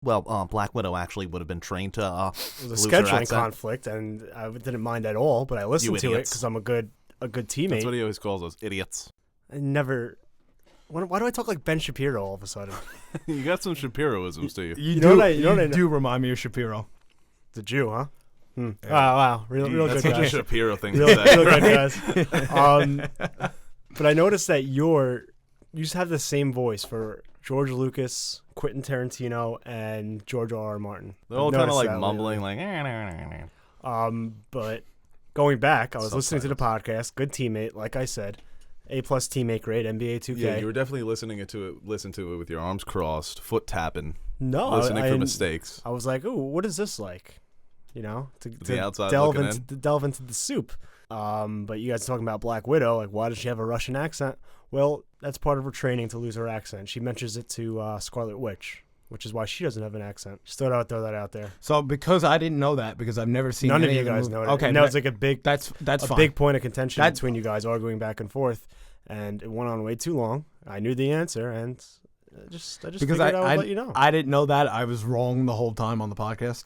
Well, Black Widow actually would have been trained to It was a lose her scheduling accent. conflict, and I didn't mind at all. But I listened to it idiots. because I'm a good teammate. That's what he always calls us, idiots. I never. Why do I talk like Ben Shapiro all of a sudden? You got some Shapiroisms to you. You know what I do remind me of Shapiro. The Jew, huh? Wow, real That's good such a guys. Shapiro thing Real, to say. real good guys. But I noticed that you just have the same voice for George Lucas, Quentin Tarantino, and George R.R. Martin. They're all I've kind of noticed like that mumbling, lately. like. But going back, I was listening to the podcast. Good teammate, like I said. A+ teammate grade, NBA 2K. Yeah, you were definitely listen to it with your arms crossed, foot tapping, listening for mistakes. I was like, ooh, what is this like? You know, The outside delve looking into delve into the soup. But you guys are talking about Black Widow. Like, why does she have a Russian accent? Well, that's part of her training to lose her accent. She mentions it to Scarlet Witch, which is why she doesn't have an accent. Just throw that out there. So because I didn't know that, because I've never seen None of any you guys the know movie. it. Okay, And that was like a big that's fine. big point of contention between you guys arguing back and forth, and it went on way too long. I knew the answer, and I just because figured I would let you know. I didn't know that. I was wrong the whole time on the podcast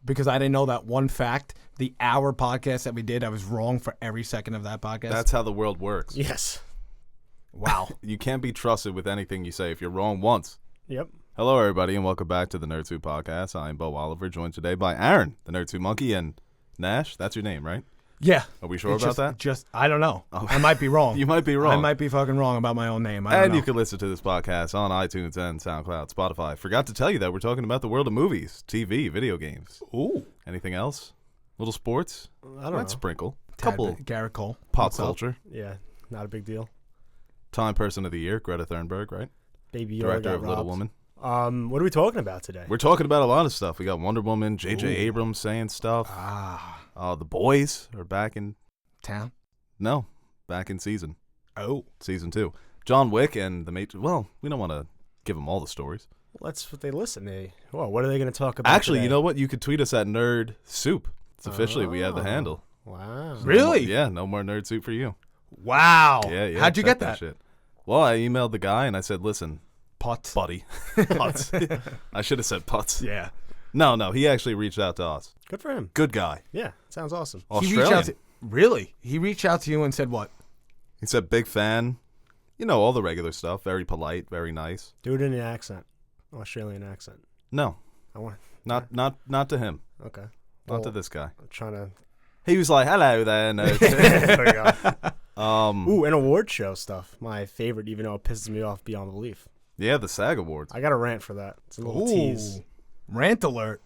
because I didn't know that one fact. The hour podcast that we did, I was wrong for every second of that podcast. That's how the world works. Yes. Wow. You can't be trusted with anything you say if you're wrong once. Yep. Hello, everybody, and welcome back to the Nerd 2 Podcast. I'm Bo Oliver, joined today by Aaron, the Nerd 2 Monkey, and Nash. That's your name, right? Yeah. Are we sure about that? Just I don't know. I might be wrong. You might be wrong. I might be fucking wrong about my own name. I don't And know. you can listen to this podcast on iTunes and SoundCloud, Spotify. Forgot to tell you that we're talking about the world of movies, TV, video games. Ooh. Anything else? Little sports? I don't know. Sprinkle. Tad Couple bit. Garrett Cole. pop What's up? culture. Yeah, not a big deal. Time Person of the Year, Greta Thunberg, right? Baby Yoda Director got of Little robbed. Woman. What are we talking about today? We're talking about a lot of stuff. We got Wonder Woman, JJ Abrams saying stuff. The boys are back in Town. No, back in season Oh. 2. John Wick and the Matrix. Well, we don't want to give them all the stories. Well, that's what they listen to. Well, what are they going to talk about Actually, today? you know what? You could tweet us at Nerd Soup. It's officially we have the handle. Wow. Really? Yeah, no more Nerd Soup for you. Wow. Yeah. How'd you check get that? shit. Well, I emailed the guy and I said, "Listen, Pot. buddy, putts." I should have said putts. Yeah. No, he actually reached out to us. Good for him. Good guy. Yeah, sounds awesome. He reached Australian. out to, really? He reached out to you and said what? He said, "Big fan." You know, all the regular stuff. Very polite, very nice. Do it in an accent. Australian accent. No, I want. not to him. Okay. Not to this guy. I'm trying to. He was like, "Hello there." No. There we go. Um, Ooh, and award show stuff. My favorite, even though it pisses me off beyond belief. yeah, the SAG Awards. I got a rant for that. It's a little tease. Rant alert.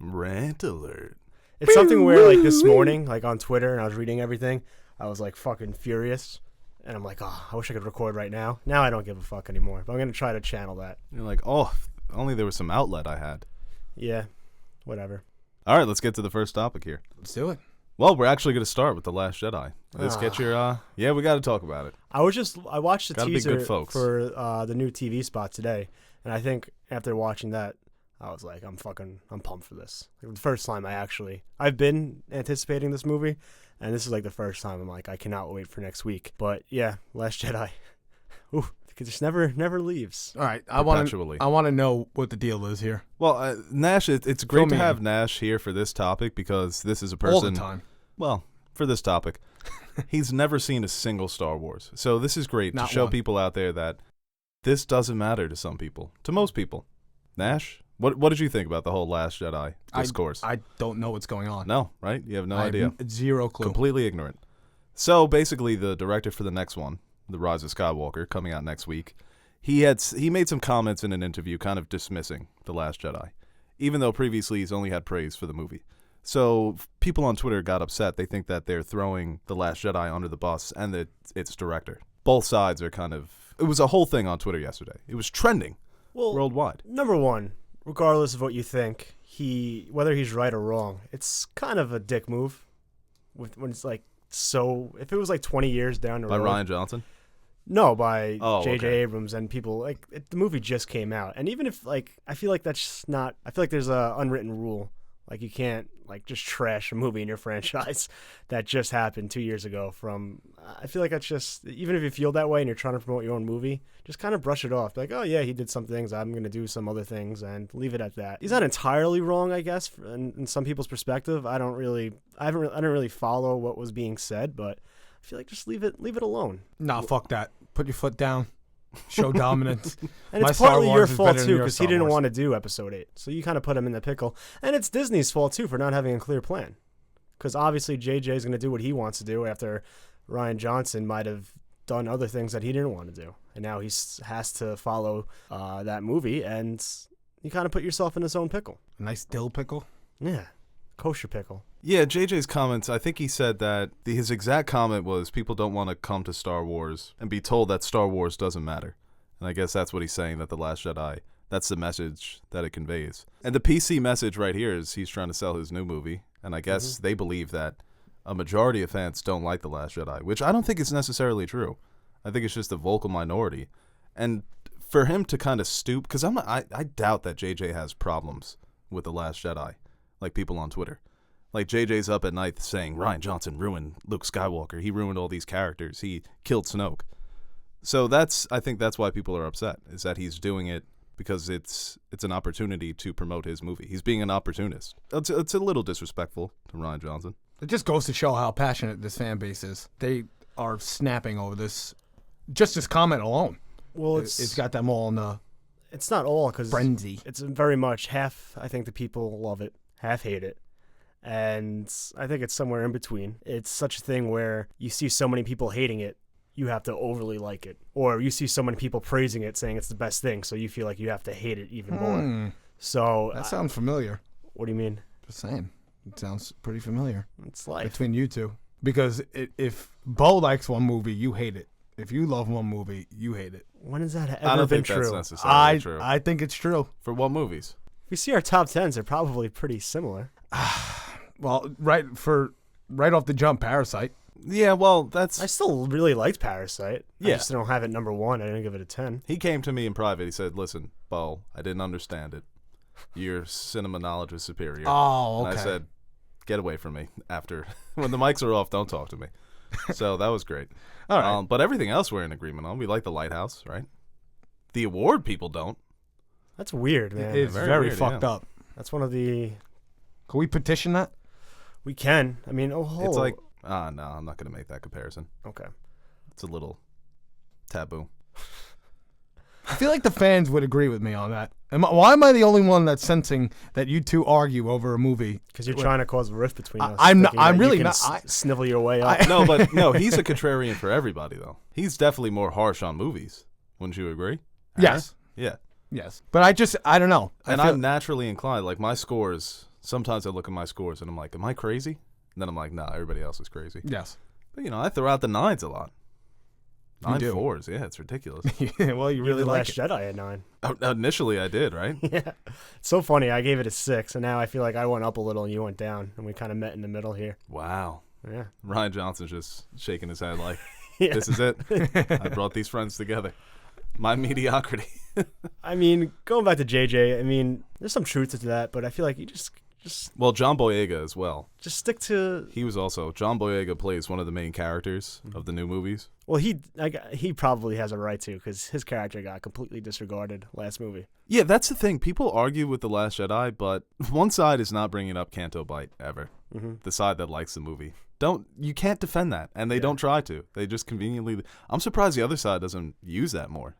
Rant alert. It's something where, like, this morning, like, on Twitter, and I was reading everything, I was, like, fucking furious. And I'm like, oh, I wish I could record right now. Now I don't give a fuck anymore. But I'm going to try to channel that. You're like, oh, if only there was some outlet I had. Yeah, whatever. All right, let's get to the first topic here. Let's do it. Well, we're actually going to start with The Last Jedi. Let's get your, yeah, we got to talk about it. I watched the Gotta be teaser good folks. for the new TV spot today. And I think after watching that, I was like, I'm pumped for this. Like, the first time I've been anticipating this movie, and this is like the first time I'm like, I cannot wait for next week. But yeah, Last Jedi. Ooh, it just never leaves. All right. I want to know what the deal is here. Well, Nash, it's great to have Nash here for this topic because this is a person. All the time. Well, for this topic, he's never seen a single Star Wars. So this is great Not to show one. people out there that this doesn't matter to some people, to most people. Nash, what did you think about the whole Last Jedi discourse? I don't know what's going on. No, right? You have no I idea. have zero clue. Completely ignorant. So basically, the director for the next one, The Rise of Skywalker, coming out next week, he made some comments in an interview kind of dismissing The Last Jedi, even though previously he's only had praise for the movie. So people on Twitter got upset. They think that they're throwing The Last Jedi under the bus and its director. Both sides are kind of... It was a whole thing on Twitter yesterday. It was trending worldwide. Number one, regardless of what you think, whether he's right or wrong, it's kind of a dick move. When it's like if it was like 20 years down the road. By Ryan Johnson? No, by JJ okay. Abrams and people the movie just came out, and even if I feel like that's not. I feel like there's a unwritten rule. Like, you can't like just trash a movie in your franchise that just happened 2 years ago. I feel like that's just, even if you feel that way and you're trying to promote your own movie, just kind of brush it off. Be like, oh yeah, he did some things, I'm going to do some other things, and leave it at that. He's not entirely wrong, I guess, in some people's perspective. I don't really follow what was being said, but I feel like just leave it alone. Nah, fuck that. Put your foot down. Show dominance. And it's partly your fault too, because he didn't want to do episode 8. So you kind of put him in the pickle. And it's Disney's fault too for not having a clear plan. Because obviously JJ is going to do what he wants to do after Rian Johnson might have done other things that he didn't want to do. And now he has to follow that movie, and you kind of put yourself in his own pickle. A nice dill pickle. Yeah. Kosher pickle. Yeah, JJ's comments, I think he said that his exact comment was people don't want to come to Star Wars and be told that Star Wars doesn't matter. And I guess that's what he's saying, that The Last Jedi, that's the message that it conveys. And the PC message right here is he's trying to sell his new movie. And I guess they believe that a majority of fans don't like The Last Jedi, which I don't think is necessarily true. I think it's just a vocal minority. And for him to kind of stoop, because I doubt that JJ has problems with The Last Jedi, like people on Twitter. Like, JJ's up at night saying, Rian Johnson ruined Luke Skywalker. He ruined all these characters. He killed Snoke. So I think that's why people are upset, is that he's doing it because it's an opportunity to promote his movie. He's being an opportunist. It's a little disrespectful to Rian Johnson. It just goes to show how passionate this fan base is. They are snapping over this, just this comment alone. Well, it's got them all in the it's not all, because frenzy. It's very much half, I think the people love it, half hate it. And I think it's somewhere in between. It's such a thing where you see so many people hating it, you have to overly like it. Or you see so many people praising it, saying it's the best thing, so you feel like you have to hate it even more. So that sounds familiar. What do you mean? Just saying. It sounds pretty familiar. It's life. Between you two. Because if Bo likes one movie, you hate it. If you love one movie, you hate it. When has that ever I don't been think true? that's necessarily true. I think it's true. For what movies? If you see our top 10s, they're probably pretty similar. Well, right off the jump, Parasite. Yeah, well, I still really liked Parasite. Yeah. I just don't have it number 1. I didn't give it a 10. He came to me in private. He said, listen, Bo, I didn't understand it. Your cinema knowledge was superior. Oh, okay. And I said, get away from me after. When the mics are off, don't talk to me. So that was great. All right. But everything else we're in agreement on. We like The Lighthouse, right? The award people don't. That's weird, man. It's very weird, fucked yeah. up. That's one of the... Can we petition that? We can. I mean, It's like, no, I'm not going to make that comparison. Okay. It's a little taboo. I feel like the fans would agree with me on that. Why am I the only one that's sensing that you two argue over a movie? Because you're trying to cause a rift between us. I'm not. thinking I'm that really you can not. snivel your way up. No, he's a contrarian for everybody, though. He's definitely more harsh on movies. Wouldn't you agree? Yes. Yeah. Yes. But I don't know. I'm naturally inclined. Like, my scores, sometimes I look at my scores and I'm like, am I crazy? And then I'm like, nah, everybody else is crazy. Yes. But, I throw out the 9s a lot. You 9 do. 4s. Yeah, it's ridiculous. Yeah, well, you really The like Last it. Jedi at 9. Initially, I did, right? Yeah. It's so funny. I gave it a 6, and now I feel like I went up a little and you went down, and we kind of met in the middle here. Wow. Yeah. Rian Johnson's just shaking his head like, Yeah. this is it. I brought these friends together. My mediocrity. I mean, going back to JJ, I mean, there's some truth to that, but I feel like you just Well, John Boyega as well. just stick to. He was also, John Boyega plays one of the main characters of the new movies. Well, he probably has a right to, because his character got completely disregarded last movie. Yeah, that's the thing. People argue with The Last Jedi, but one side is not bringing up Canto Bight ever. Mm-hmm. The side that likes the movie. You can't defend that, and they don't try to. They just conveniently. I'm surprised the other side doesn't use that more.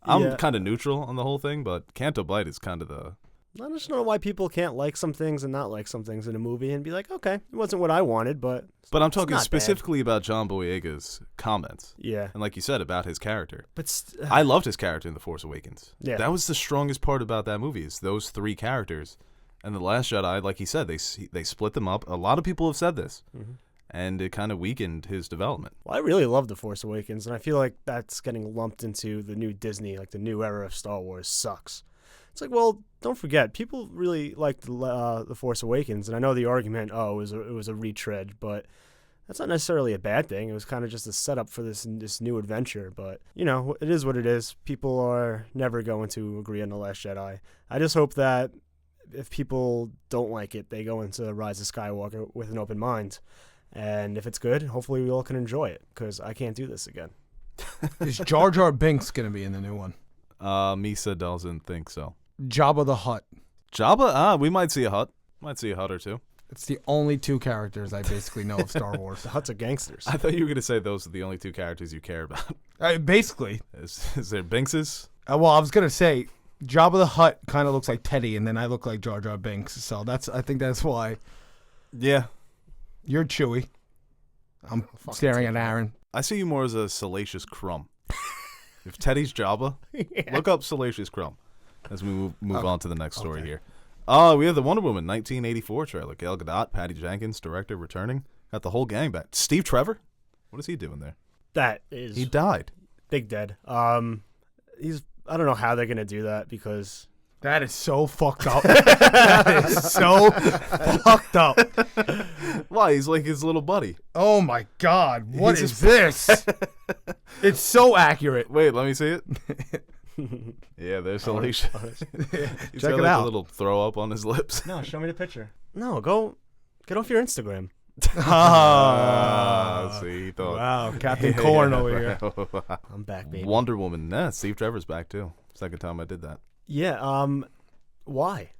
I'm kind of neutral on the whole thing, but Canto Bight is kind of the. I just don't know why people can't like some things and not like some things in a movie and be like, okay, it wasn't what I wanted, but. But I'm talking not specifically about John Boyega's comments. Yeah. And like you said, about his character. But I loved his character in The Force Awakens. Yeah. That was the strongest part about that movie, is those 3 characters. And The Last Jedi, like he said, they split them up. A lot of people have said this. Mm-hmm. And it kind of weakened his development. Well, I really love The Force Awakens, and I feel like that's getting lumped into the new Disney, like the new era of Star Wars sucks. It's like, well, don't forget, people really liked the Force Awakens, and I know the argument, it was a retread, but that's not necessarily a bad thing. It was kind of just a setup for this new adventure, but, it is what it is. People are never going to agree on The Last Jedi. I just hope that if people don't like it, they go into Rise of Skywalker with an open mind. And if it's good, hopefully we all can enjoy it, because I can't do this again. Is Jar Jar Binks going to be in the new one? Misa doesn't think so. Jabba the Hutt. Jabba? We might see a Hutt. Might see a Hutt or two. It's the only two characters I basically know of Star Wars. The Hutts are gangsters. I thought you were going to say those are the only two characters you care about. Basically. Is there Binkses? Well, I was going to say, Jabba the Hutt kind of looks like Teddy, and then I look like Jar Jar Binks. So I think that's why. Yeah. You're Chewie. I'm staring at Aaron. I see you more as a Salacious Crumb. If Teddy's Jabba, look up Salacious Crumb as we move on to the next story here. We have the Wonder Woman 1984 trailer. Gal Gadot, Patty Jenkins, director, returning. Got the whole gang back. Steve Trevor? What is he doing there? That is... He died. Big dead. I don't know how they're going to do that, because... That is so fucked up. That is so fucked up. Why? He's like his little buddy. Oh my God. What is this? It's so accurate. Wait, let me see it. Yeah, there's Salacious. He's Check got it like out. a little throw up on his lips. No, show me the picture. No, get off your Instagram. See, he thought. Wow, Captain Corn over here. I'm back, baby. Wonder Woman. Nah, Steve Trevor's back too. Second time I did that. Yeah, why?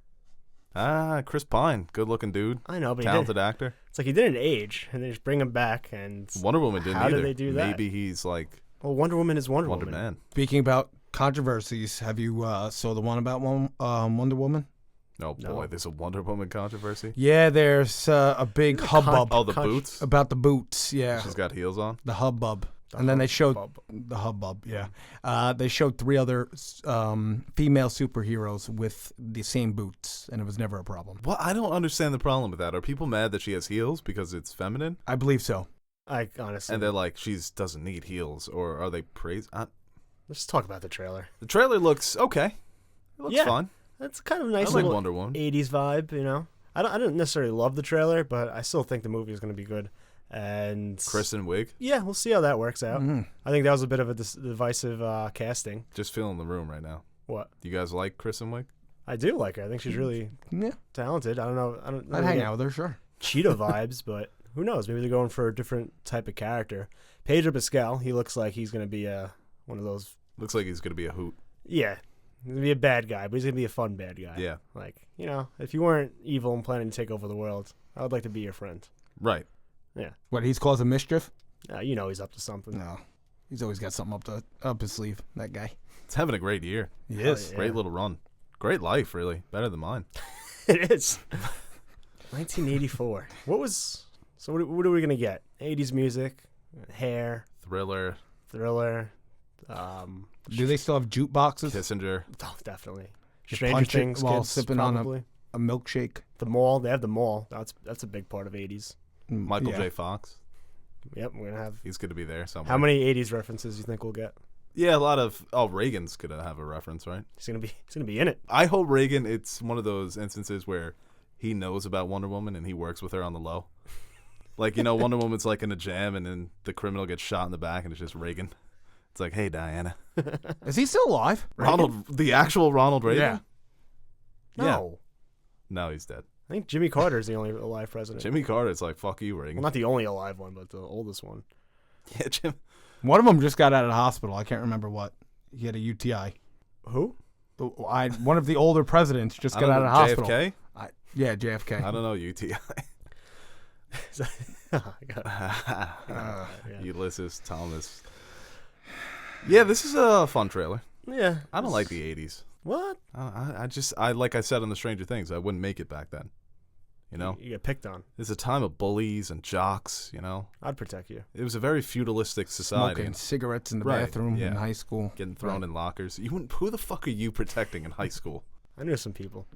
Chris Pine, good-looking dude, I know, but talented actor. It's like he didn't age, and they just bring him back, and... Wonder Woman didn't How either. did they do that? Maybe he's like Well, Wonder Woman is Wonder Wonder Woman. Man. Speaking about controversies, have you saw the one about Wonder Woman? Oh boy, there's a Wonder Woman controversy. Yeah, there's a big hubbub Oh, the boots. about the boots. Yeah, She's got heels on. the hubbub. And then they showed the hubbub, yeah. They showed 3 other female superheroes with the same boots, and it was never a problem. What? I don't understand the problem with that. Are people mad that she has heels because it's feminine? I believe so. I honestly... And they're like, she doesn't need heels, or are they praised? Let's talk about the trailer. The trailer looks okay. It looks fun. That's kind of a nice I like little Wonder Woman. 80s vibe, you know? I don't necessarily love the trailer, but I still think the movie is going to be good. And Kristen Wiig. yeah, we'll see how that works out. Mm-hmm. I think that was a bit of a divisive casting. Just feeling the room right now. What? Do you guys like Kristen Wiig? I do like her. I think she's really Yeah, talented. I don't know. I'd hang out with her, sure. Cheetah vibes, but who knows? Maybe they're going for a different type of character. Pedro Pascal, he looks like he's going to be one of those. Looks like he's gonna be a hoot. Yeah, he's going to be a bad guy, but he's going to be a fun bad guy. Yeah. Like, you know, if you weren't evil and planning to take over the world, I would like to be your friend. Right. Yeah. What, he's causing mischief? You know he's up to something. No. He's always got something up his sleeve, that guy. He's having a great year. He is. Yeah. Great little run. Great life, really. Better than mine. It is. 1984. So what are we going to get? 80s music, hair, Thriller, thriller, Do they still have jukeboxes? Kissinger. oh, definitely. You Stranger punch it Things while kids, sipping on probably. a milkshake? The mall. They have the mall. That's a big part of 80s. Michael Yeah. J. Fox. Yep, we're going to have... He's good to be there somewhere. How many 80s references do you think we'll get? Yeah, a lot of... Oh, Reagan's going to have a reference, right? He's going to be in it. I hope Reagan, it's one of those instances where he knows about Wonder Woman and he works with her on the low. Like, you know, Wonder Woman's like in a jam and then the criminal gets shot in the back and it's just Reagan. It's like, hey, Diana. Is he still alive? The actual Ronald Reagan? Yeah. No. Yeah. No, he's dead. I think Jimmy Carter's the only alive president. Jimmy Carter's like, fuck you, Well, Reagan. not the only alive one, but the oldest one. Yeah, Jim. One of them just got out of the hospital. I can't remember what. He had a UTI. Who? One of the older presidents just got out of the hospital. JFK? Yeah, JFK. I don't know, UTI. Yeah. Ulysses Thomas. Yeah, this is a fun trailer. Yeah. I don't like the 80s. What? I like I said on the Stranger Things, I wouldn't make it back then. You know? You get picked on. It's a time of bullies and jocks, you know? I'd protect you. It was a very feudalistic society. Smoking cigarettes in the Right, bathroom yeah. in high school. Getting thrown in lockers. You wouldn't. Who the fuck are you protecting in high school? I knew some people.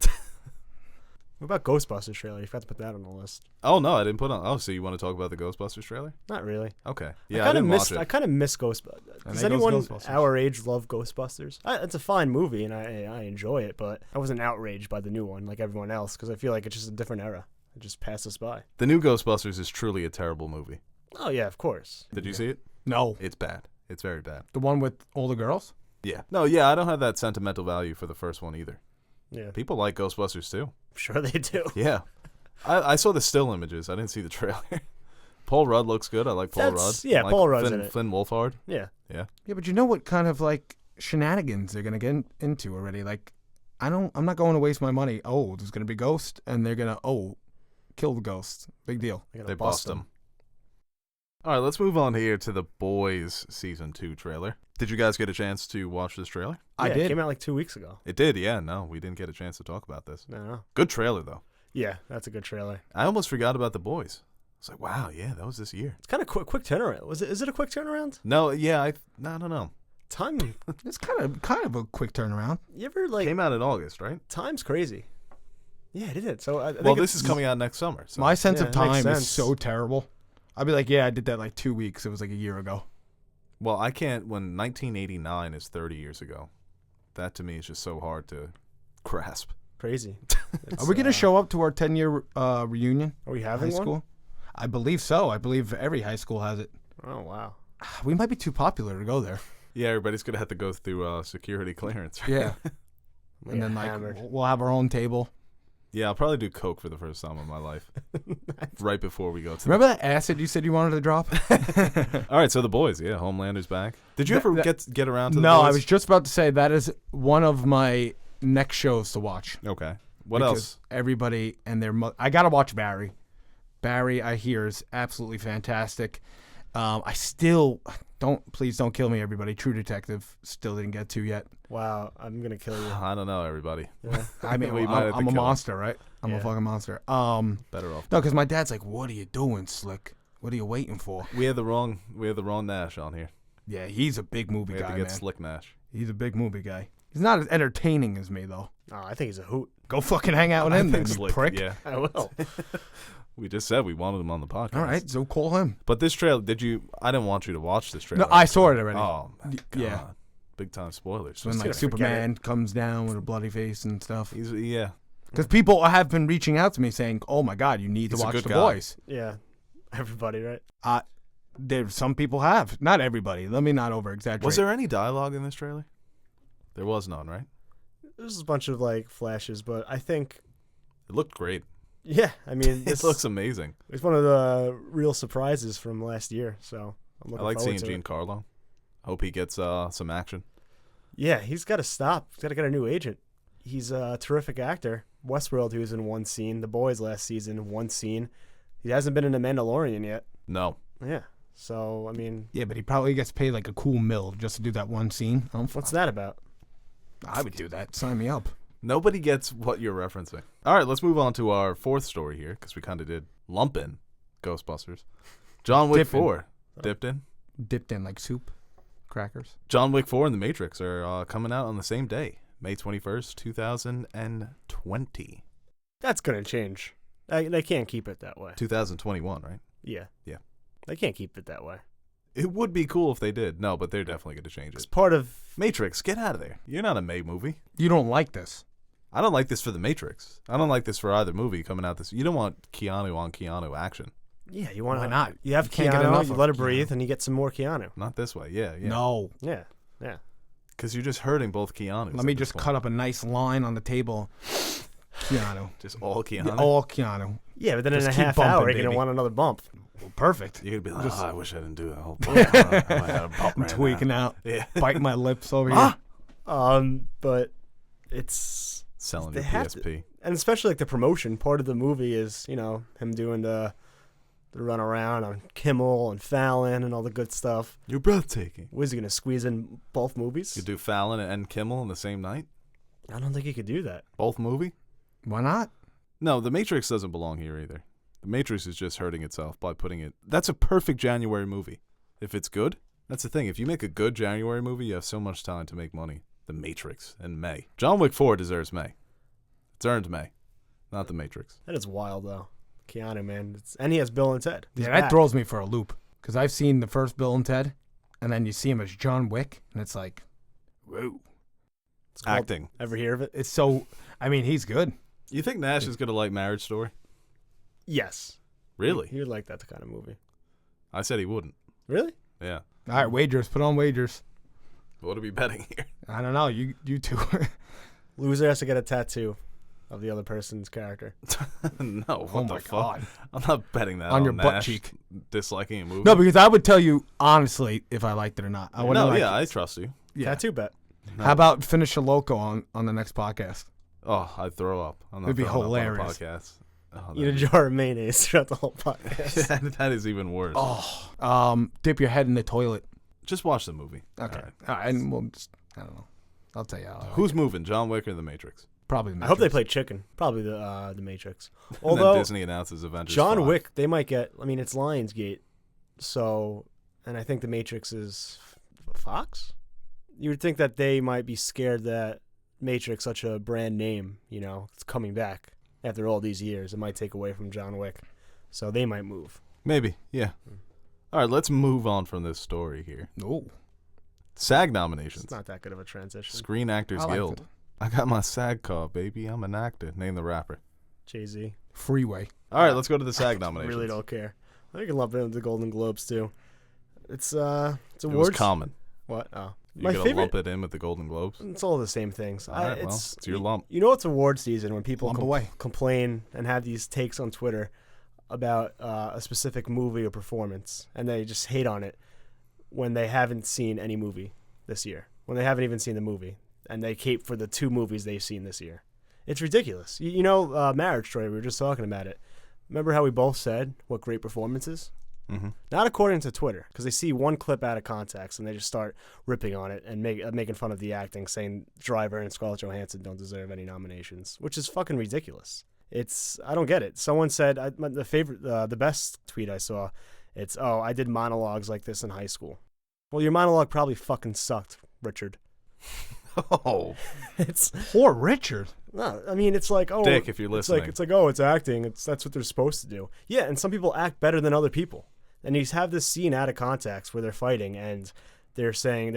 What about Ghostbusters trailer? You forgot to put that on the list. Oh, no, I didn't put on. Oh, so you want to talk about the Ghostbusters trailer? Not really. Okay. Yeah, I didn't watch it. I kind of miss Ghostbusters. And Does there goes anyone Ghostbusters. our age love Ghostbusters? It's a fine movie, and I enjoy it, but I wasn't outraged by the new one like everyone else because I feel like it's just a different era. It just passed us by. The new Ghostbusters is truly a terrible movie. Oh, yeah, of course. Did you see it? No. It's bad. It's very bad. The one with all the girls? Yeah. No, yeah, I don't have that sentimental value for the first one either. Yeah. People like Ghostbusters too. I'm sure they do. Yeah. I saw the still images. I didn't see the trailer. Paul Rudd looks good. I like Paul Rudd. Yeah, I like Paul Rudd's in it. Finn Wolfhard. Yeah. Yeah. Yeah, but you know what kind of like shenanigans they're gonna get into already? Like, I'm not going to waste my money. Oh, there's gonna be Ghost, and they're gonna kill the Ghost. Big deal. They bust him. All right, let's move on here to The Boys Season 2 trailer. Did you guys get a chance to watch this trailer? I It did. came out like 2 weeks ago. It did, yeah. No, we didn't get a chance to talk about this. No. Good trailer, though. Yeah, that's a good trailer. I almost forgot about The Boys. I was like, wow, yeah, that was this year. It's kind of quick turnaround. Is it a quick turnaround? No, yeah, I don't know. Time. It's kind of a quick turnaround. You ever like? Came out in August, right? Time's crazy. Yeah, it did. So I Well, think this is coming out next summer. So. My sense Yeah, of it makes time sense. is so terrible. I'd be like, yeah, I did that like 2 weeks. It was like a year ago. Well, I can't, when 1989 is 30 years ago, that to me is just so hard to grasp. crazy. Are we going to show up to our 10-year reunion? Are we High having one? school? I believe so. I believe every high school has it. Oh wow. We might be too popular to go there. Yeah, everybody's going to have to go through security clearance. Right? Yeah. And Yeah, then like hammered. we'll have our own table. Yeah, I'll probably do coke for the first time in my life. Right before we go to Remember that acid you said you wanted to drop? All right, so The Boys, yeah, Homelander's back. Did you ever get around to The No, Boys? I was just about to say that is one of my next shows to watch. Okay. What Because else? Everybody and their I got to watch Barry. Barry, I hear, is absolutely fantastic. I still please don't kill me, everybody. True Detective still didn't get to yet. Wow, I'm gonna kill you. I don't know, everybody. Yeah. I mean, We might have to I'm a kill him. monster, right? I'm a Yeah. fucking monster. Better off. No, because my dad's like, "What are you doing, Slick? What are you waiting for?" We had the wrong Nash on here. Yeah, he's a big movie We had guy, to get man. Slick Nash. He's a big movie guy. He's not as entertaining as me though. Oh, I think he's a hoot. Go fucking hang out with I him, think then, you Slick, prick. yeah. I will. We just said we wanted him on the podcast. All right, so call him. But this trailer, I didn't want you to watch this trailer. No, I saw it already. Oh, my God. Yeah. Big time spoilers. So when like gonna forget Superman comes down with a bloody face and stuff. Yeah. Because people have been reaching out to me saying, "Oh my God, you need He's to a watch good The guy. Boys." Yeah, everybody, right? Some people have, not everybody. Let me not over exaggerate. Was there any dialogue in this trailer? There was none, right? There's a bunch of like flashes, but I think, It looked great. yeah, I mean, It looks amazing. it's one of the real surprises from last year. So I'm looking I like seeing forward to it. Giancarlo. Hope he gets some action. Yeah, he's got to stop. He's got to get a new agent. He's a terrific actor. Westworld, he was in one scene. The Boys last season, one scene. He hasn't been in The Mandalorian yet. No. Yeah. So, I mean, Yeah, but he probably gets paid like a cool mill just to do that one scene. what's that about? I would do that. Sign me up. Nobody gets what you're referencing. All right, let's move on to our fourth story here because we kind of did lump in Ghostbusters. John Wick Dip in. 4. Dipped in? Dipped in like soup, crackers. John Wick 4 and The Matrix are coming out on the same day, May 21st, 2020. That's going to change. They can't keep it that way. 2021, right? Yeah. Yeah. They can't keep it that way. It would be cool if they did. No, but they're definitely going to change It's it. part of... Matrix, get out of there. You're not a May movie. You don't like this. I don't like this for The Matrix. I don't like this for either movie coming out this. You don't want Keanu on Keanu action. Yeah, you want Why not? You have You can't get Keanu, enough you of let it Keanu. breathe, and you get some more Keanu. Not this way. Yeah. No. Yeah. Yeah. Because you're just hurting both Keanu's. Let me just cut up a nice line on the table. Keanu. Just all Keanu. Yeah, all Keanu. Yeah, but then Just in a keep half bumping, hour, you're going baby. to want another bump. Well, perfect. You're going to be like, I wish I didn't do that whole thing. I'm tweaking out, Yeah. biting my lips over here. But it's... Selling They your have PSP. And especially like the promotion part of the movie is, him doing the run around on Kimmel and Fallon and all the good stuff. You're breathtaking. Was he going to squeeze in both movies? You could do Fallon and Kimmel in the same night? I don't think he could do that. Both movie? Why not? No, The Matrix doesn't belong here either. The Matrix is just hurting itself by putting it... That's a perfect January movie. If it's good, that's the thing. If you make a good January movie, you have so much time to make money. The Matrix in May. John Wick 4 deserves May. It's earned May, not The Matrix. That is wild, though. Keanu, man. And he has Bill and Ted. He's Yeah, that back. throws me for a loop. Because I've seen the first Bill and Ted, and then you see him as John Wick, and it's like, whoa. It's called- Acting. Ever hear of it? It's so, I mean, he's good. You think Nash is going to like Marriage Story? Yes. Really? He would like that kind of movie. I said he wouldn't. Really? Yeah. All right, wagers. Put on wagers. What are we betting here? I don't know. You two. Loser has to get a tattoo of the other person's character. No, what Oh the my fuck? God. I'm not betting that On your butt Nash cheek. disliking a movie. No, because I would tell you honestly if I liked it or not. I wouldn't No, like yeah, it. I trust you. Yeah. Tattoo bet. No. How about finish a loco on the next podcast? Oh, I'd throw up. I'm not It'd be throwing up on a hilarious. podcast. Oh, Eat a that'd jar of mayonnaise throughout the whole podcast. be- that is even worse. Dip your head in the toilet. Just watch the movie. Okay. All right. And we'll just, I don't know. I'll tell you how. I like Who's it. moving, John Wick or The Matrix? Probably the I hope they Matrix. play chicken. Probably the Matrix. And Although then Disney announces Avengers John 5. Wick, they might get. I mean, it's Lionsgate, so, and I think the Matrix is Fox. You would think that they might be scared that Matrix, such a brand name, it's coming back after all these years. It might take away from John Wick, so they might move. Maybe, yeah. All right, let's move on from this story here. Oh. SAG nominations. It's not that good of a transition. Screen Actors I liked Guild. it. I got my SAG call, baby. I'm an actor. Name the rapper. Jay-Z. Freeway. All right, let's go to the SAG I nominations. really don't care. I think I can lump it into the Golden Globes too. It's awards. It was common. What? Oh, You're my going to favorite. lump it in with the Golden Globes? It's all the same things. All right, well, it's your lump. You know, it's award season when people Lump away. complain and have these takes on Twitter about a specific movie or performance, and they just hate on it when they haven't seen any movie this year, when they haven't even seen the movie, and they cape for the 2 movies they've seen this year. It's ridiculous. Marriage Story, we were just talking about it. Remember how we both said what great performances? Mm-hmm. Not according to Twitter, because they see one clip out of context and they just start ripping on it and making fun of the acting, saying Driver and Scarlett Johansson don't deserve any nominations, which is fucking ridiculous. I don't get it. Someone said the best tweet I saw. It's I did monologues like this in high school. Well, your monologue probably fucking sucked, Richard. Oh, It's Poor Richard. no, I mean it's like Dick, if you're listening. It's like it's acting. That's what they're supposed to do. Yeah, and some people act better than other people. And you have this scene out of context where they're fighting and they're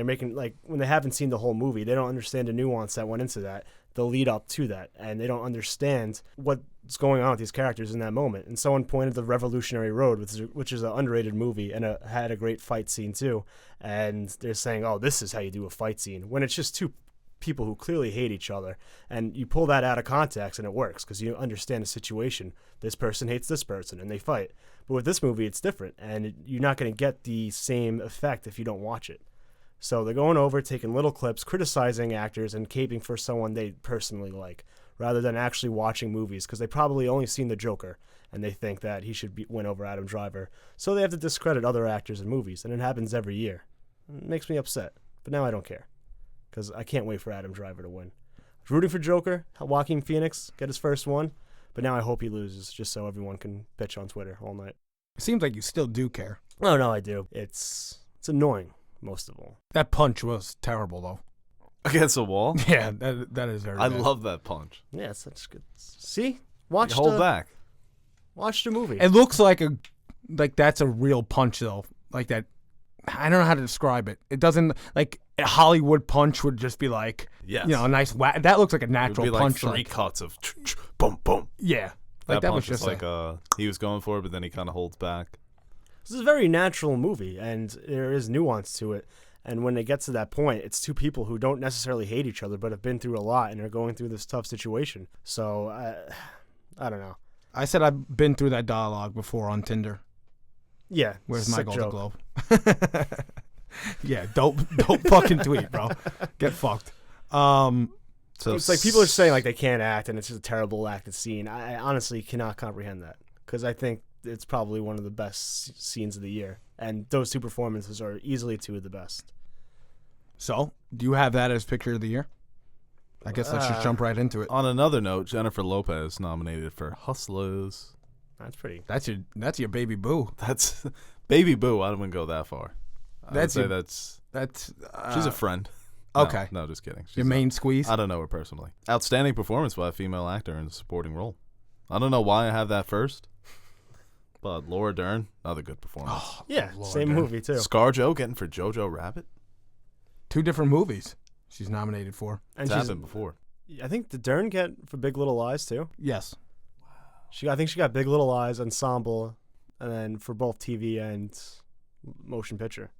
making, like, when they haven't seen the whole movie, they don't understand the nuance that went into that, the lead up to that, and they don't understand what's going on with these characters in that moment. And someone pointed to Revolutionary Road, which is an underrated movie and had a great fight scene too. And they're saying, oh, this is how you do a fight scene, when it's just 2 people who clearly hate each other, and you pull that out of context and it works because you understand the situation. This person hates this person and they fight. But with this movie, it's different, and you're not going to get the same effect if you don't watch it. So they're going over, taking little clips, criticizing actors, and caping for someone they personally like, rather than actually watching movies, because they probably only seen The Joker, and they think that he should win over Adam Driver. So they have to discredit other actors in movies, and it happens every year. It makes me upset, but now I don't care, because I can't wait for Adam Driver to win. I was rooting for Joker, Joaquin Phoenix, get his first one, but now I hope he loses, just so everyone can bitch on Twitter all night. It seems like you still do care. Oh, no, I do. It's annoying, most of all. That punch was terrible, though. Against the wall? Yeah, that is very I bad. love that punch. Yeah, it's such good. See? Watch Hold back. Watch the movie. It looks like that's a real punch, though. Like that. I don't know how to describe it. It doesn't, like, a Hollywood punch would just be like, Yes. a nice whack. That looks like a It would natural be like punch. 3 cuts of boom, boom. Yeah. Like That that was punch is just like he was going for it, but then he kind of holds back. This is a very natural movie, and there is nuance to it. And when it gets to that point, it's 2 people who don't necessarily hate each other, but have been through a lot and are going through this tough situation. So, I don't know. I said I've been through that dialogue before on Tinder. Yeah. Where's my sick Golden joke. Globe? Yeah, don't fucking tweet, bro. Get fucked. So It's like people are saying like they can't act and it's just a terrible acted scene. I honestly cannot comprehend that, because I think it's probably one of the best scenes of the year. And those 2 performances are easily 2 of the best. So, do you have that as picture of the year? I guess let's just jump right into it. On another note, Jennifer Lopez nominated for Hustlers. That's pretty. That's your baby boo. That's Baby Boo. I wouldn't go that far. That's I'd say That's she's a friend. No, okay. No, just kidding. She's Your not. main squeeze. I don't know her personally. Outstanding performance by a female actor in a supporting role. I don't know why I have that first, but Laura Dern, another good performance. Yeah, Lord, same dude. movie too. ScarJo getting for Jojo Rabbit. 2 different movies she's nominated for. And It's she's, happened before. I think did Dern get for Big Little Lies too? Yes. I think she got Big Little Lies, Ensemble, and then for both TV and motion picture.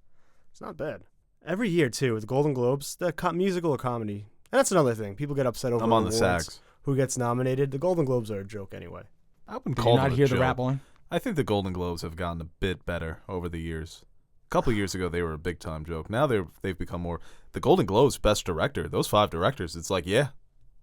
It's not bad. Every year too with the Golden Globes, the musical or comedy And that's another thing. People get upset over I'm on the awards. SAGs. Who gets nominated? The Golden Globes are a joke anyway. I wouldn't Did call you them not a hear the joke. rap line? I think the Golden Globes have gotten a bit better over the years. A couple years ago, they were a big time joke. Now they've become more. The Golden Globes, best director. Those 5 directors. It's like, yeah,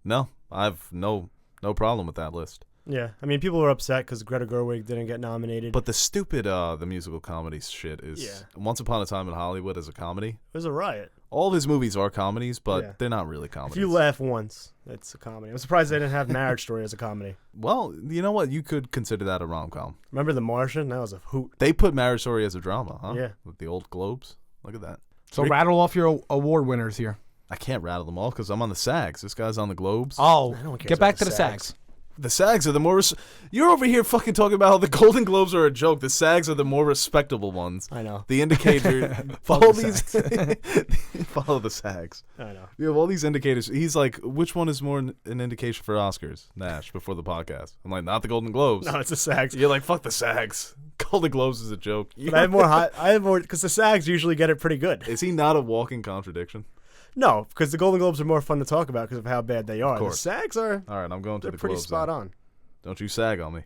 no, I have no problem with that list. Yeah, I mean, people were upset because Greta Gerwig didn't get nominated. But the stupid, the musical comedy shit is. Yeah. Once Upon a Time in Hollywood is a comedy. It was a riot. All of his movies are comedies, but Yeah. they're not really comedies. If you laugh once, it's a comedy. I'm surprised they didn't have Marriage Story as a comedy. Well, you know what? You could consider that a rom-com. Remember The Martian? That was a hoot. They put Marriage Story as a drama, huh? Yeah. With the old Globes. Look at that. So rattle off your award winners here. I can't rattle them all because I'm on the SAGs. This guy's on the Globes. Oh, I don't care get about back the to the SAGs. SAGs. The SAGs are the more... You're over here fucking talking about how the Golden Globes are a joke. The SAGs are the more respectable ones. I know. The indicator... follow the these... follow the SAGs. I know. You have all these indicators. He's like, which one is more an indication for Oscars? Nash, before the podcast. I'm like, not the Golden Globes. No, it's the SAGs. You're like, fuck the SAGs. Golden Globes is a joke. But I have more because the SAGs usually get it pretty good. Is he not a walking contradiction? No, because the Golden Globes are more fun to talk about because of how bad they are. The course. SAGs are All right, I'm going to they're the pretty Globes. spot then. on. Don't you sag on me.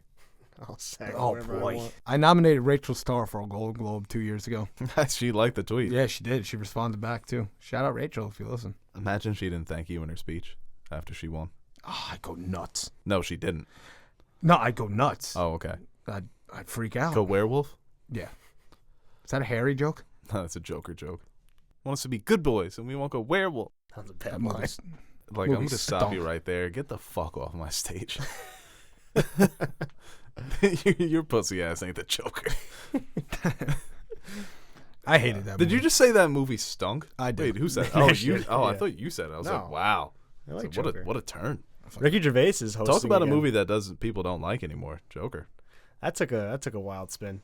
I'll SAG Oh, wherever I boy. want. I nominated Rachel Starr for a Golden Globe 2 years ago. She liked the tweet. Yeah, she did. She responded back, too. Shout out Rachel if you listen. Imagine she didn't thank you in her speech after she won. Oh, I'd go nuts. No, she didn't. No, I'd go nuts. Oh, okay. I'd freak out. Go werewolf? Yeah. Is that a hairy joke? No, that's a Joker joke. Want us to be good boys, and we won't go werewolf. That's a That bad line. movie's- Like, I'm Movie going to stop stunk. you right there. Get the fuck off my stage. Your pussy ass ain't the Joker. I hated that Did movie. you just say that movie stunk? I did. Wait, who said? Oh, Nash you. did, Oh, I yeah. thought you said it. I was No. like, wow. I like So Joker. what a turn. Ricky Gervais is hosting. Talk about again. a movie that people don't like anymore. Joker. That took a wild spin.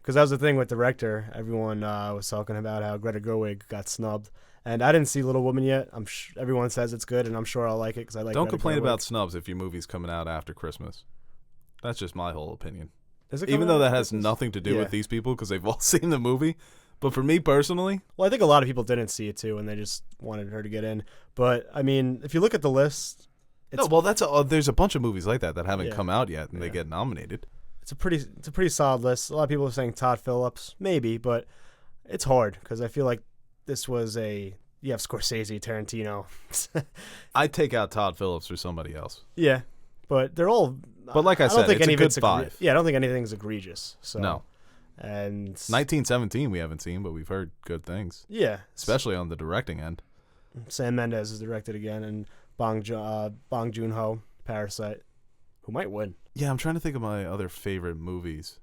Because that was the thing with director. Everyone was talking about how Greta Gerwig got snubbed, and I didn't see Little Woman yet. Everyone says it's good, and I'm sure I'll like it because I like. Don't Greta complain Gerwig. about snubs if your movie's coming out after Christmas. That's just my whole opinion. Is it Even coming though out that has Christmas? nothing to do Yeah. with these people because they've all seen the movie. But for me personally, Well, I think a lot of people didn't see it too, and they just wanted her to get in. But I mean, if you look at the list, no. Well, there's a bunch of movies like that haven't Yeah. come out yet, and they Yeah. get nominated. it's a pretty solid list. A lot of people are saying Todd Phillips, maybe, but it's hard because I feel like this was you have Scorsese, Tarantino. I'd take out Todd Phillips or somebody else. Yeah, but they're all. But like I don't said, think it's any a of good it's five. Yeah, I don't think anything's egregious. So No. and 1917 we haven't seen, but we've heard good things, yeah, especially on the directing end. Sam Mendes is directed again, and Bong Joon-ho, Parasite, who might win. Yeah, I'm trying to think of my other favorite movies.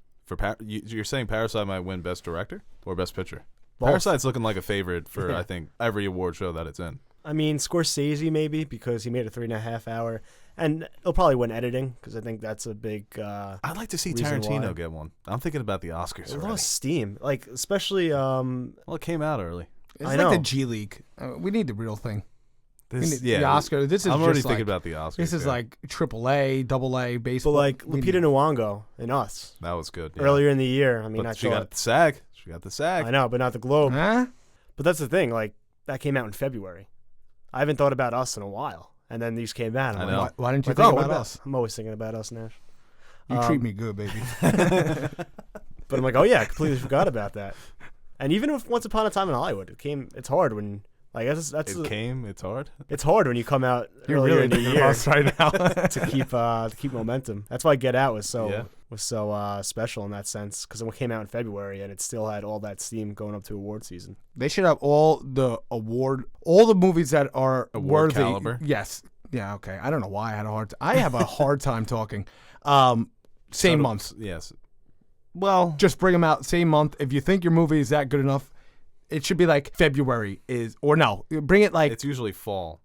You're saying Parasite might win Best Director or Best Picture? Both. Parasite's looking like a favorite for Yeah. I think every award show that it's in. I mean, Scorsese maybe because he made a 3.5 hour, and he'll probably win editing because I think that's a big. I'd like to see Reason Tarantino why. get one. I'm thinking about the Oscars It already. lost steam, like especially. Well, it came out early. It's I like the know. G League. We need the real thing. We This, need the Oscar. This is I'm already just thinking like, about the Oscars. This is yeah. like AAA, AA, But baseball. like We Lupita need- Nyong'o in Us that was good. Yeah. earlier in the year. I mean, but I she thought got the SAG. She got the SAG. I know, but not the Globe. Huh? But that's the thing. Like that came out in February. I haven't thought about Us in a while, and then these came out. I I'm know. like, Why didn't you like, think oh, what about us? I'm always thinking about Us, Nash. You treat me good, baby. But I'm like, oh yeah, I completely forgot about that. And even with Once Upon a Time in Hollywood, it's hard when like that's It's hard. it's hard when you come out You're earlier really in the thinking year about us right now. to keep momentum. That's why Get Out was so Yeah. special in that sense because it came out in February and it still had all that steam going up to award season. They should have all the movies that are Award worthy. caliber? Yes. Yeah. Okay. I don't know why I have a hard time talking. Same month. Yes. Well, Just bring them out same month. If you think your movie is that good enough, it should be like February bring it like it's usually fall.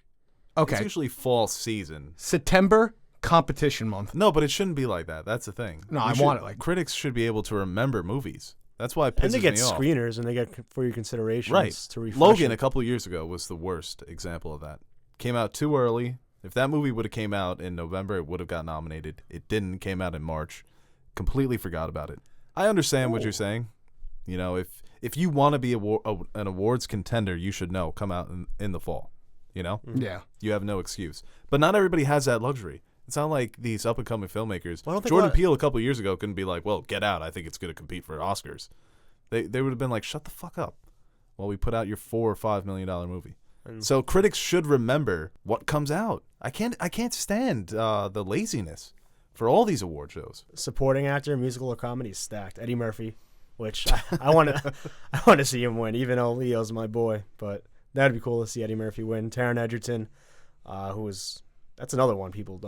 okay It's usually fall season. September competition month. No, but it shouldn't be like that. That's the thing. No, I want it like- critics should be able to remember movies. That's why it pisses And they get me off. screeners and they get for your considerations Right. to refresh Logan it. a couple years ago was the worst example of that. Came out too early. If that movie would have came out in November, it would have got nominated. It didn't. Came out in March. Completely forgot about it. I understand what you're saying. You know, if you want to be an awards contender, you should come out in the fall. You know, Yeah. you have no excuse. But not everybody has that luxury. It's not like these up and coming filmmakers. Well, I don't think Jordan Peele a couple years ago couldn't be like, "Well, Get Out. I think it's going to compete for Oscars." They would have been like, "Shut the fuck up," while we put out your $4 or $5 million movie. So critics should remember what comes out. I can't stand the laziness for all these award shows. Supporting actor, musical or comedy is stacked. Eddie Murphy, which I want to see him win, even though Leo's my boy. But that'd be cool to see Eddie Murphy win. Taron Egerton, that's another one people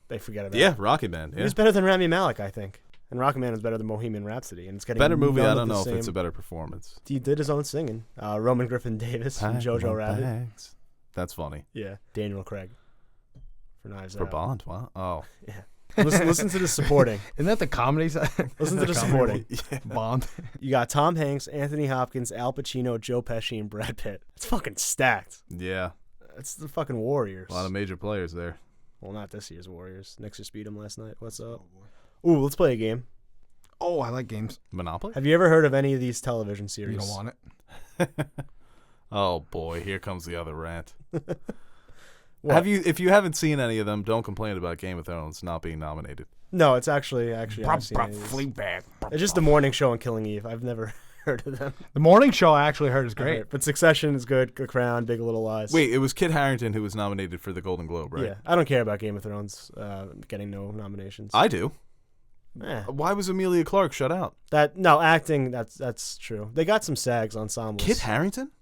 they forget about. Yeah, Rocket Man. Yeah. He's better than Rami Malek, I think. And Rocket Man is better than Bohemian Rhapsody, and it's getting Better movie. none I of don't the know same. if it's a better performance. He did his own singing. Roman Griffin Davis from Jojo Rabbit. Bags. That's funny. Yeah, Daniel Craig for Knives For Out. Bond. Wow. Oh. Yeah. Listen to the supporting. Isn't that the comedy side? Listen to the supporting. Yeah. Bond. You got Tom Hanks, Anthony Hopkins, Al Pacino, Joe Pesci, and Brad Pitt. It's fucking stacked. Yeah. It's the fucking Warriors. A lot of major players there. Well, not this year's Warriors. Knicks just beat them last night. What's up? Ooh, let's play a game. Oh, I like games. Monopoly? Have you ever heard of any of these television series? You don't want it. Oh boy, here comes the other rant. What? If you haven't seen any of them, don't complain about Game of Thrones not being nominated. No, it's actually I've seen any of these. Fleabag. It's just The Morning Show and Killing Eve. I've never heard of them. The morning show I actually heard is great. But Succession is good. The Crown, Big Little Lies. Wait, it was Kit Harington who was nominated for the Golden Globe, right? Yeah, I don't care about Game of Thrones getting no nominations. I do. Eh. Why was Amelia Clarke shut out? Acting. That's true. They got some SAGs ensembles. Kit Harington?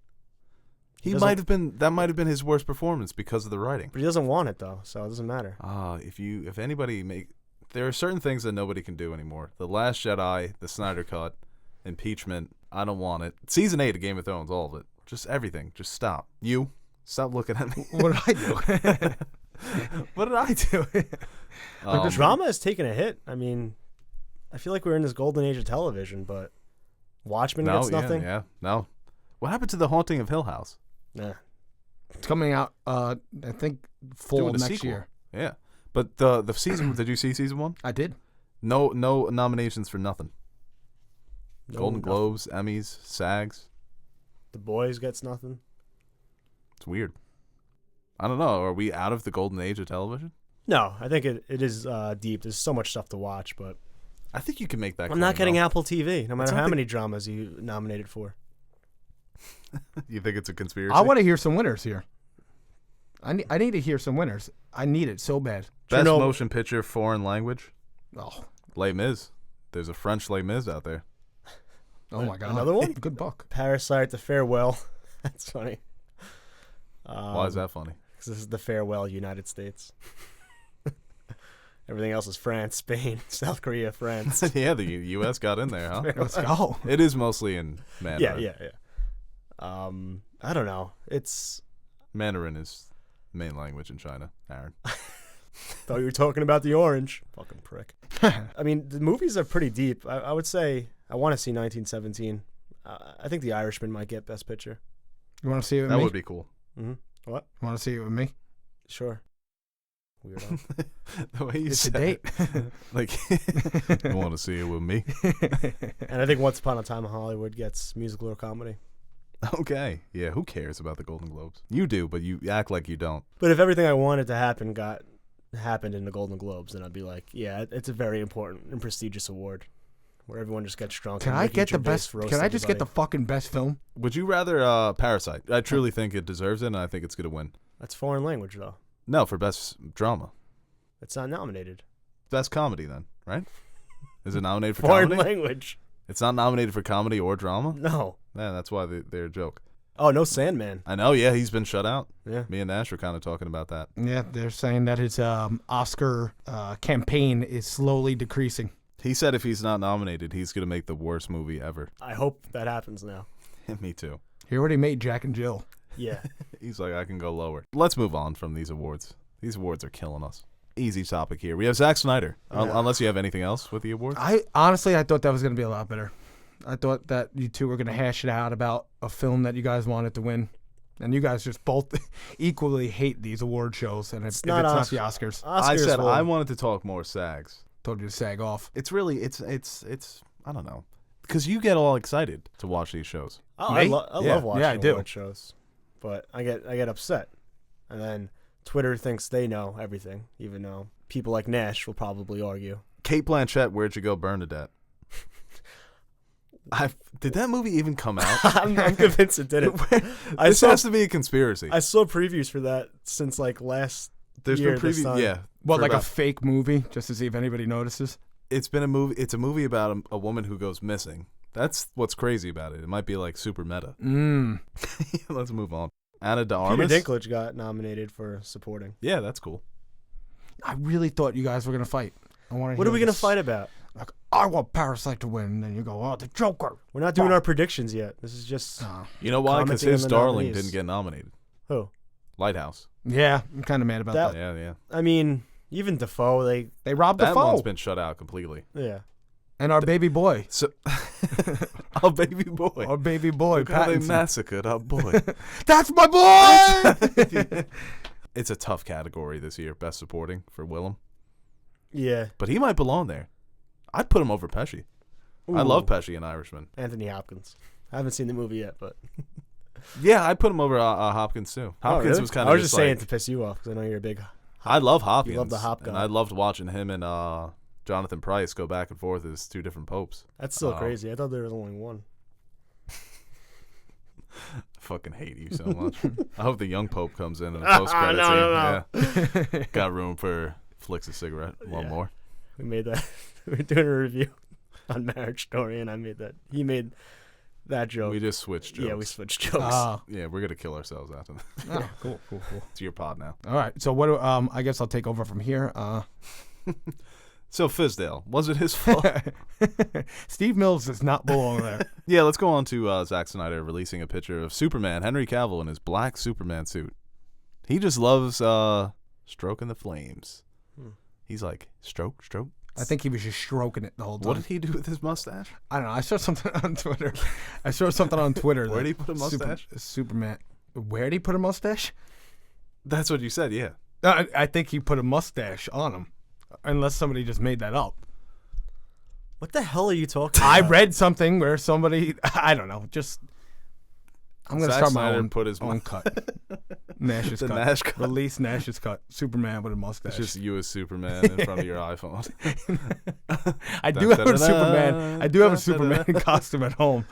He doesn't- might have been. That might have been his worst performance because of the writing. But he doesn't want it though, so it doesn't matter. If anybody there are certain things that nobody can do anymore. The Last Jedi, the Snyder Cut, impeachment. I don't want it. Season 8 of Game of Thrones, all of it. Just everything. Just stop. You stop looking at me. What did I do? What did I do? The drama has taken a hit. I mean, I feel like we're in this golden age of television, but Watchmen gets nothing. Yeah, no. What happened to The Haunting of Hill House? Nah. It's coming out, I think, fall Doing a next sequel. year. Yeah, but the season. Did you see season 1? I did. No nominations for nothing. No, Golden nothing. Globes, Emmys, SAGs. The Boys gets nothing. It's weird. I don't know. Are we out of the golden age of television? No, I think it is deep. There's so much stuff to watch, but I think you can make that. I'm claim, not getting though. Apple TV, no matter not how the- many dramas you nominated for. You think it's a conspiracy? I want to hear some winners here. I need to hear some winners. I need it so bad. Best Chernobyl- motion picture, foreign language. Oh, Les Mis. There's a French Les Mis out there. oh my God. Another one? Good book. Parasite, The Farewell. That's funny. Why is that funny? Because this is the farewell United States. Everything else is France, Spain, South Korea, France. Yeah, the U.S. got in there, huh? Let's go. It is mostly in Mandarin. yeah. I don't know. It's. Mandarin is the main language in China, Aaron. Thought you were talking about the orange. Fucking prick. I mean, the movies are pretty deep. I would say I want to see 1917. I think The Irishman might get Best Picture. You want to see it with That me? would be cool. Mm-hmm. What? You want to see it with me? Sure. Weirdo. The way you It's a said date. it. Like, you want to see it with me? And I think Once Upon a Time in Hollywood gets musical or comedy. Okay. Yeah, who cares about the Golden Globes? You do, but you act like you don't. But if everything I wanted to happen happened in the Golden Globes, then I'd be like, yeah, it's a very important and prestigious award where everyone just gets drunk. Can and I Ricky get the Gervais best? roasts Can I just get the everybody. fucking best film? Would you rather Parasite? I truly think it deserves it, and I think it's going to win. That's foreign language, though. No, for best drama. It's not nominated. Best comedy, then, right? Is it nominated for Foreign comedy? language. It's not nominated for comedy or drama? No. Yeah, that's why they're a joke. Oh, no Sandman. I know, yeah, he's been shut out. Yeah. Me and Nash were kind of talking about that. Yeah, they're saying that his Oscar campaign is slowly decreasing. He said if he's not nominated, he's going to make the worst movie ever. I hope that happens now. Me too. He already made Jack and Jill. Yeah. He's like, I can go lower. Let's move on from these awards. These awards are killing us. Easy topic here. We have Zack Snyder. Yeah. Unless you have anything else with the awards. I thought that was going to be a lot better. I thought that you two were going to hash it out about a film that you guys wanted to win. And you guys just both equally hate these award shows. And if it's not the Oscars, I said I wanted to talk more SAGs. told you to sag off. It's really, it's I don't know. Because you get all excited to watch these shows. Oh, Me? I love watching Yeah, I do. award shows. but I get upset, and then Twitter thinks they know everything, even though people like Nash will probably argue. Kate Blanchett, Where'd You Go, Bernadette. Did that movie even come out? I'm convinced it didn't. This has to be a conspiracy. I saw previews for that since like last There's year. been previews, yeah. What, like a fake movie, just to see if anybody notices? It's been a movie. It's a movie about a woman who goes missing. That's what's crazy about it. It might be like super meta. Let's move on. Anna de Armas. Peter Dinklage got nominated for supporting. Yeah, that's cool. I really thought you guys were gonna fight. What are we gonna fight about? Like, I want Parasite to win, and then you go, oh, the Joker. We're not doing our predictions yet. This is just. You know why? Because commenting on his the darling nominees. didn't get nominated. Who? Lighthouse. Yeah, I'm kind of mad about that. Yeah. I mean, even Defoe, They robbed That Defoe. one's been shut out completely. yeah. And our baby boy. So, our baby boy. Our baby boy, Look how they Pattinson. massacred our boy. That's my boy! It's a tough category this year, best supporting for Willem. Yeah. But he might belong there. I'd put him over Pesci. I love Pesci in Irishman. Anthony Hopkins. I haven't seen the movie yet, but. Yeah, I'd put him over Hopkins too. Hopkins really? was kind of. I was just saying to piss you off because I know you're a big. I love Hopkins. You love the Hop guy. And I loved watching him and Jonathan Pryce go back and forth as two different popes. That's still crazy. I thought there was only one. I fucking hate you so much. I hope the young pope comes in the post credit scene. Yeah. Got room for flicks a cigarette. One more. We made that. We were doing a review on Marriage Story, and I made that. He made that joke. We just switched jokes. Yeah, we switched jokes. Yeah, we're gonna kill ourselves after that. Oh, cool. It's your pod now. All right, so what? I guess I'll take over from here. So Fizdale, was it his fault? Steve Mills does not belong there. Yeah, let's go on to Zack Snyder releasing a picture of Superman, Henry Cavill, in his black Superman suit. He just loves stroking the flames. He's like, stroke. I think he was just stroking it the whole time. What did he do with his mustache? I don't know. I saw something on Twitter. Where did he put a mustache? Superman. Where did he put a mustache? That's what you said, yeah. I think he put a mustache on him. Unless somebody just made that up. What the hell are you talking about? I read something where somebody, I don't know, just, I'm going to Zack start my Snyder own, put his own cut. Nash's The cut. Nash cut. Release Nash's cut. Superman with a mustache. It's just you as Superman in front of your iPhone. I do have a Superman. I do have a Superman costume at home.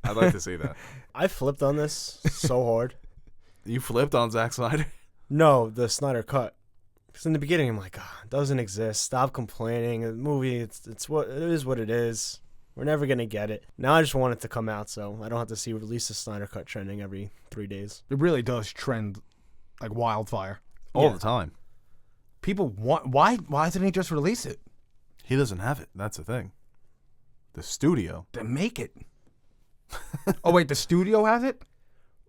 I'd like to see that. I flipped on this so hard. You flipped on Zack Snyder? No, the Snyder Cut. Because in the beginning, I'm like, it doesn't exist. Stop complaining. The movie, it's what it is. What it is. We're never gonna get it. Now I just want it to come out, so I don't have to see release the Snyder Cut trending every 3 days. It really does trend like wildfire. All the time. People want. Why didn't he just release it? He doesn't have it. That's the thing. The studio. Then make it. Oh wait, the studio has it.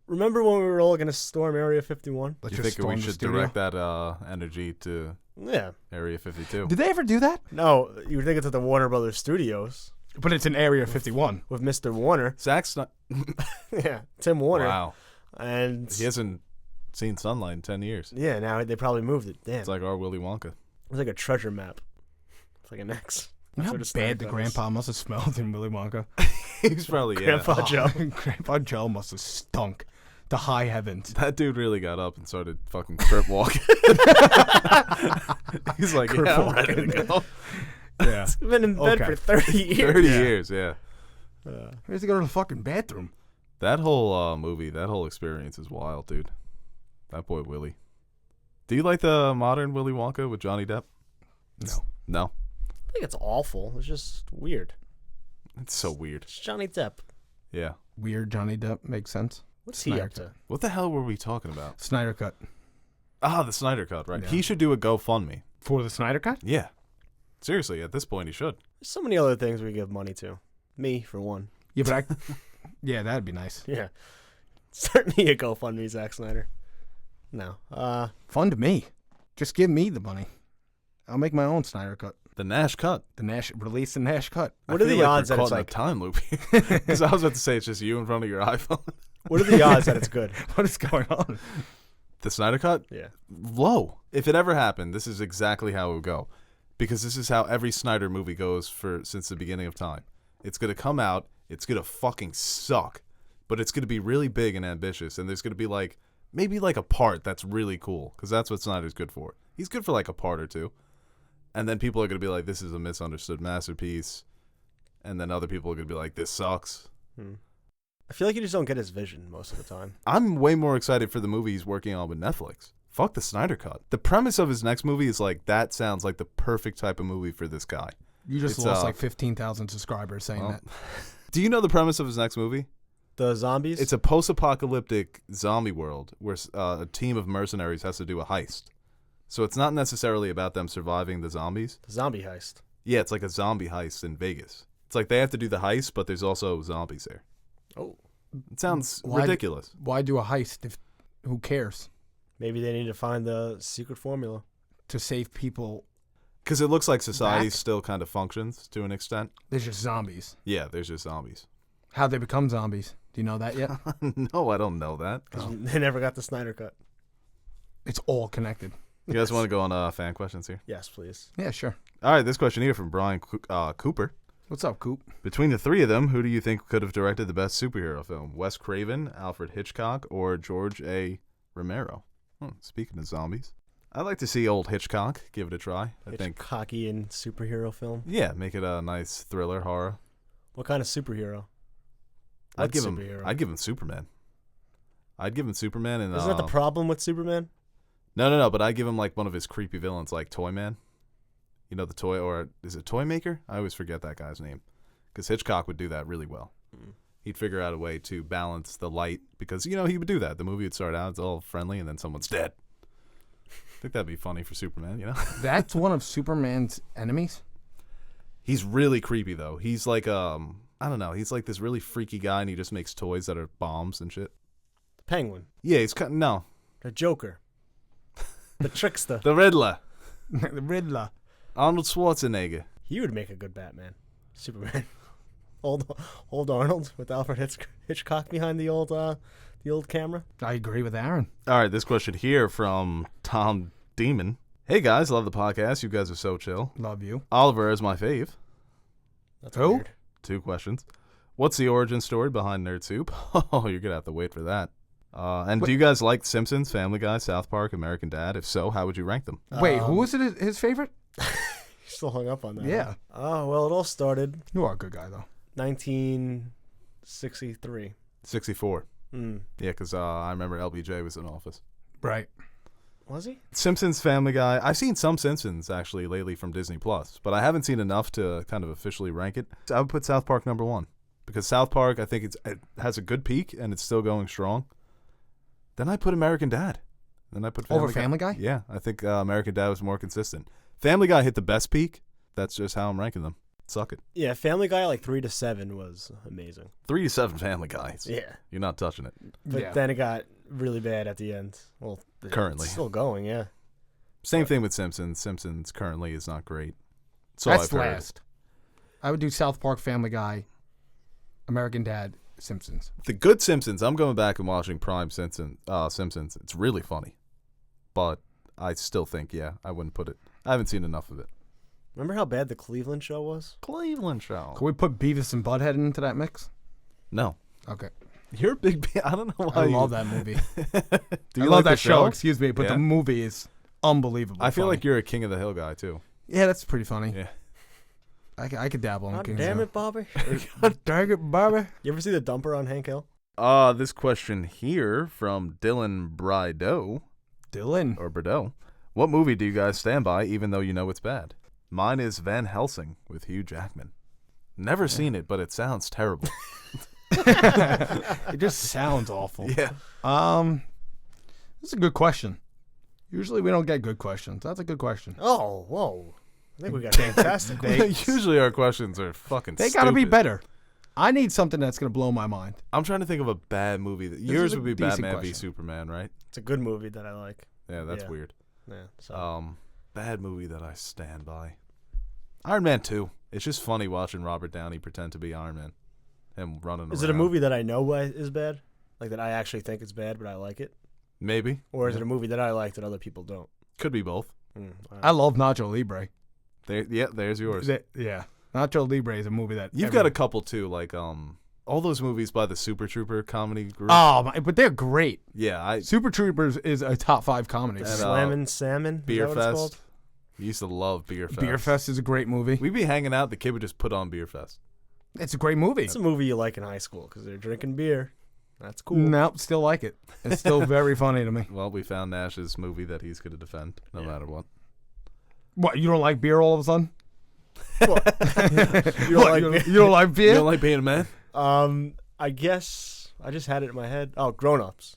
Remember when we were all gonna storm Area 51? You think we should direct that energy to Yeah. Area 52? Did they ever do that? No, you would think it's at the Warner Brothers Studios But it's in Area 51. with Mr. Warner. Zack Snyder. Yeah, Tim Warner. Wow. And He hasn't seen sunlight in 10 years. yeah, now they probably moved it. Damn, It's like our Willy Wonka. it's like a treasure map. It's like an X. You know how That's what a bad the Snyder Cut is. grandpa must have smelled in Willy Wonka. He's probably, yeah. Grandpa Joe. Grandpa Joe must have stunk to high heavens. That dude really got up and started fucking crip walking. He's like, Crip yeah, I'm walking. ready to go. Yeah. He's been in bed Okay. for 30 years. 30 years, yeah. He has to go to the fucking bathroom. That whole movie, that whole experience is wild, dude. That boy Willy. Do you like the modern Willy Wonka with Johnny Depp? No? I think it's awful. It's just weird. It's so weird. It's Johnny Depp. Yeah. Weird Johnny Depp makes sense. What's he Snyder up to? What the hell were we talking about? Snyder Cut. The Snyder Cut, right. Yeah. He should do a GoFundMe. For the Snyder Cut? Yeah. Seriously, at this point, he should. There's so many other things we give money to. Me, for one. Yeah, but yeah, that'd be nice. Yeah. Start me a GoFundMe, Zack Snyder. No. Fun to me. Just give me the money. I'll make my own Snyder Cut. The Nash Cut. Release the Nash Cut. What I are feel the like odds we're that it's caught in like... a time loop here? Because I was about to say it's just you in front of your iPhone. What are the odds that it's good? What is going on? The Snyder Cut? Yeah. Low. If it ever happened, this is exactly how it would go. Because this is how every Snyder movie goes since the beginning of time. It's going to come out. It's going to fucking suck. but it's going to be really big and ambitious, and there's going to be like maybe like a part that's really cool, because that's what Snyder's good for. He's good for like a part or two, and then people are going to be like, this is a misunderstood masterpiece, and then other people are going to be like, this sucks. I feel like you just don't get his vision most of the time. I'm way more excited for the movie he's working on with Netflix. Fuck the Snyder Cut. The premise of his next movie is like, that sounds like the perfect type of movie for this guy. You just lost like 15,000 subscribers saying that. Do you know the premise of his next movie? The zombies? It's a post-apocalyptic zombie world where a team of mercenaries has to do a heist. So it's not necessarily about them surviving the zombies. The zombie heist. Yeah, it's like a zombie heist in Vegas. It's like they have to do the heist, but there's also zombies there. Oh. It sounds ridiculous. Why do a heist if who cares? Maybe they need to find the secret formula. To save people. Because it looks like society still kind of functions to an extent. There's just zombies. Yeah, there's just zombies. How'd they become zombies? Do you know that yet? No, I don't know that. They never got the Snyder Cut. It's all connected. You guys want to go on fan questions here? Yes, please. Yeah, sure. All right, this question here from Brian Cooper. What's up, Coop? Between the three of them, who do you think could have directed the best superhero film? Wes Craven, Alfred Hitchcock, or George A. Romero? Speaking of zombies, I'd like to see old Hitchcock give it a try. I think Hitchcockian superhero film. Yeah, make it a nice thriller horror. What kind of superhero? I'd give him Superman. I'd give him Superman, and isn't that the problem with Superman? No. But I'd give him like one of his creepy villains, like Toyman. You know, the toy, or is it Toy Maker? I always forget that guy's name, because Hitchcock would do that really well. He'd figure out a way to balance the light, because, you know, he would do that. The movie would start out, it's all friendly, and then someone's dead. I think that'd be funny for Superman, you know? That's one of Superman's enemies? He's really creepy, though. He's like, I don't know, he's like this really freaky guy, and he just makes toys that are bombs and shit. The Penguin. Yeah, he's kind of, no. The Joker. The Trickster. The Riddler. The Riddler. Arnold Schwarzenegger. He would make a good Batman. Superman. Old Arnold with Alfred Hitchcock behind the old camera. I agree with Aaron. All right, this question here from Tom Demon. Hey guys, love the podcast. You guys are so chill. Love you. Oliver is my fave. That's weird. 2 questions. What's the origin story behind Nerd Soup? Oh, you're gonna have to wait for that. And do you guys like Simpsons, Family Guy, South Park, American Dad? If so, how would you rank them? Wait, who was it his favorite? Still hung up on that. Yeah. Oh, well, it all started You are a good guy, though. 1963. 64. Yeah, because I remember LBJ was in office. Right. Was he? Simpsons, Family Guy. I've seen some Simpsons, actually, lately from Disney+, but I haven't seen enough to kind of officially rank it. I would put South Park number 1, because South Park, I think it has a good peak, and it's still going strong. Then I put American Dad. Then I put Family Guy? Yeah, I think American Dad was more consistent. Family Guy hit the best peak. That's just how I'm ranking them. Suck it. Yeah, Family Guy, like 3 to 7 was amazing. 3 to 7 Family Guys. Yeah. You're not touching it. But then it got really bad at the end. Well, currently. It's still going, yeah. Same thing with Simpsons. Simpsons currently is not great. So that's I've heard. last. I would do South Park, Family Guy, American Dad, Simpsons. The good Simpsons, I'm going back and watching Prime Simpsons. It's really funny. But I still think, I wouldn't put it. I haven't seen enough of it. Remember how bad the Cleveland show was? Cleveland show. Can we put Beavis and Butthead into that mix? No. Okay. You're a big... I don't know why I love that movie. Do you I like love that the show, excuse me, but Yeah. the movie is unbelievable. I feel funny. like you're a King of the Hill guy, too. Yeah, that's pretty funny. Yeah. I could dabble in God King's damn Hill. it, Bobby. God dang it, Bobby. You ever see the dumper on Hank Hill? This question here from Dylan Brideau. Dylan. Or Bordeaux. What movie do you guys stand by, even though you know it's bad? Mine is Van Helsing with Hugh Jackman. Never seen it, but it sounds terrible. It just sounds awful. Yeah. This is a good question. Usually we don't get good questions. That's a good question. Oh, whoa. I think we got fantastic ones. Usually our questions are fucking They got to be stupid. better. I need something that's going to blow my mind. I'm trying to think of a bad movie. is Yours a would be decent Batman v question. Superman, right? It's a good movie that I like. Yeah, that's Yeah. weird. Yeah. So. Bad movie that I stand by. Iron Man 2. It's just funny watching Robert Downey pretend to be Iron Man. Him running around. Is it a movie that I know is bad? Like that I actually think it's bad, but I like it? Maybe. Or is it a movie that I like that other people don't? Could be both. I love Nacho Libre. There's yours. Yeah. Nacho Libre is a movie that... You've got a couple too, like all those movies by the Super Trooper comedy group. Oh, but they're great. Yeah, Super Troopers is a top 5 comedy. And, Slammin' Salmon. Beer is that what it's called? Fest. We used to love Beer Fest. Beer Fest is a great movie. We'd be hanging out. The kid would just put on Beer Fest. It's a great movie. It's a movie you like in high school because they're drinking beer. That's cool. Nope, still like it. It's still very funny to me. Well, we found Nash's movie that he's going to defend no matter what. What, you don't like beer all of a sudden? You don't like beer? You don't like being a man? I guess I just had it in my head. Oh, Grown Ups.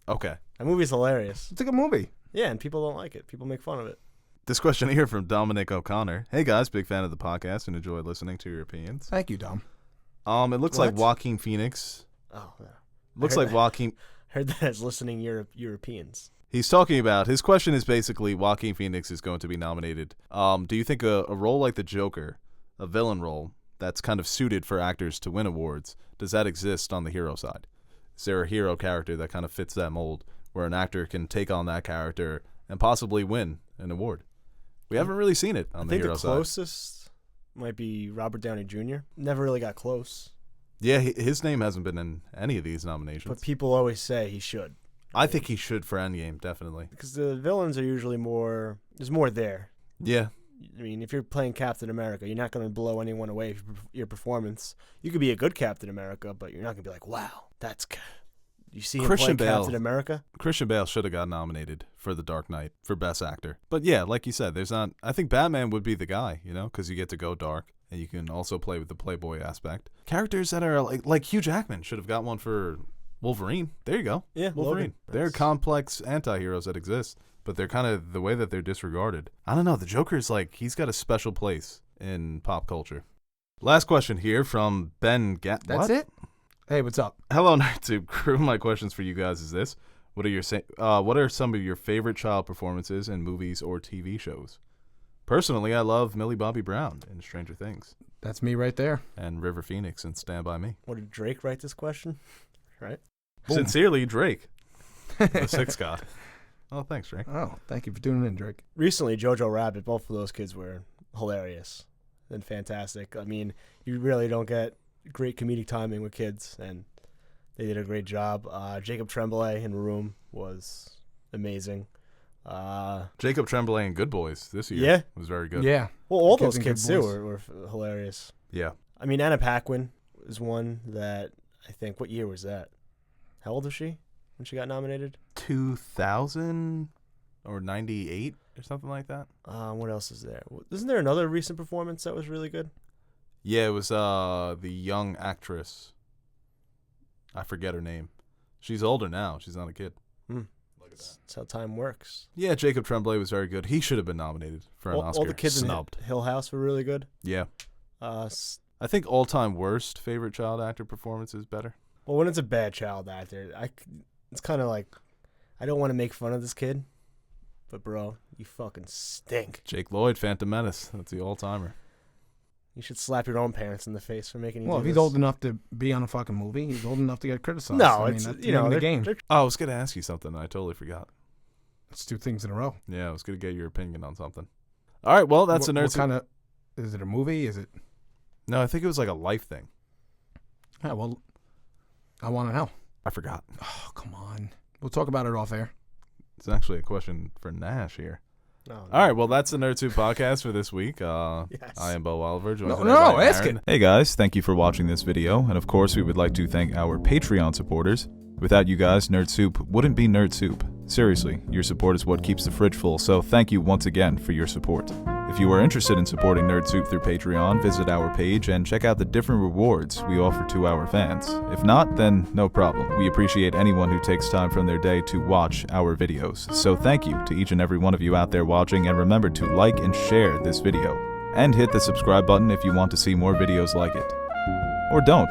Okay. That movie's hilarious. It's a good movie. Yeah, and people don't like it. People make fun of it. This question here from Dominic O'Connor. Hey guys, big fan of the podcast and enjoy listening to your opinions. Thank you, Dom. It looks like Joaquin Phoenix. Oh, yeah. Looks like Joaquin. Heard that as listening Europeans. He's talking about, his question is basically Joaquin Phoenix is going to be nominated. Do you think a role like the Joker, a villain role, that's kind of suited for actors to win awards, does that exist on the hero side? Is there a hero character that kind of fits that mold where an actor can take on that character and possibly win an award? We haven't really seen it on the hero side. I think the closest might be Robert Downey Jr. Never really got close. Yeah, his name hasn't been in any of these nominations. But people always say he should. I think he should for Endgame, definitely. Because the villains are usually more, there's more there. Yeah. I mean, if you're playing Captain America, you're not going to blow anyone away for your performance. You could be a good Captain America, but you're not going to be like, wow, that's good. You see him play Captain America? Christian Bale should have got nominated for The Dark Knight for Best Actor. But yeah, like you said, I think Batman would be the guy, because you get to go dark and you can also play with the Playboy aspect. Characters that are like Hugh Jackman should have got one for Wolverine. There you go. Yeah, Wolverine. They're complex anti-heroes that exist, but they're kind of the way that they're disregarded. I don't know. The Joker's he's got a special place in pop culture. Last question here from Ben That's it? Hey, what's up? Hello, NerdTube crew. My questions for you guys is this. What are some of your favorite child performances in movies or TV shows? Personally, I love Millie Bobby Brown in Stranger Things. That's me right there. And River Phoenix in Stand By Me. What, did Drake write this question? Right? Boom. Sincerely, Drake. The Six God. Oh, thanks, Drake. Oh, thank you for tuning in, Drake. Recently, Jojo Rabbit, both of those kids were hilarious and fantastic. I mean, you really don't get great comedic timing with kids, and they did a great job. Jacob Tremblay in Room was amazing. Jacob Tremblay in Good Boys this year Yeah. was very good. Yeah. Well, all those kids too were hilarious. Yeah. I mean, Anna Paquin is one that I think, what year was that? How old was she when she got nominated? 2000 or 98 or something like that. What else is there? Isn't there another recent performance that was really good? Yeah, it was the young actress. I forget her name. She's older now. She's not a kid. That's how time works. Yeah, Jacob Tremblay was very good. He should have been nominated for an Oscar. All the kids Snubbed. in Hill House were really good. Yeah. I think all-time worst favorite child actor performance is better. Well, when it's a bad child actor, it's kind of like, I don't want to make fun of this kid, but bro, you fucking stink. Jake Lloyd, Phantom Menace. That's the all-timer. You should slap your own parents in the face for making you Well, do if he's this. old enough to be on a fucking movie, he's old enough to get criticized. No, that's the name of the game. Oh, I was going to ask you something. I totally forgot. Let's do things in a row. Yeah, I was going to get your opinion on something. All right, well, that's a nerd. What kind of, is it a movie? Is it? No, I think it was like a life thing. Yeah, well, I want to know. I forgot. Oh, come on. We'll talk about it off air. It's actually a question for Nash here. No. All right, well, that's the NerdTube podcast for this week. Yes. I am Bo Oliver. No, ask it. Hey, guys, thank you for watching this video. And, of course, we would like to thank our Patreon supporters. Without you guys, Nerd Soup wouldn't be Nerd Soup. Seriously, your support is what keeps the fridge full, so thank you once again for your support. If you are interested in supporting Nerd Soup through Patreon, visit our page and check out the different rewards we offer to our fans. If not, then no problem. We appreciate anyone who takes time from their day to watch our videos. So thank you to each and every one of you out there watching, and remember to like and share this video. And hit the subscribe button if you want to see more videos like it. Or don't.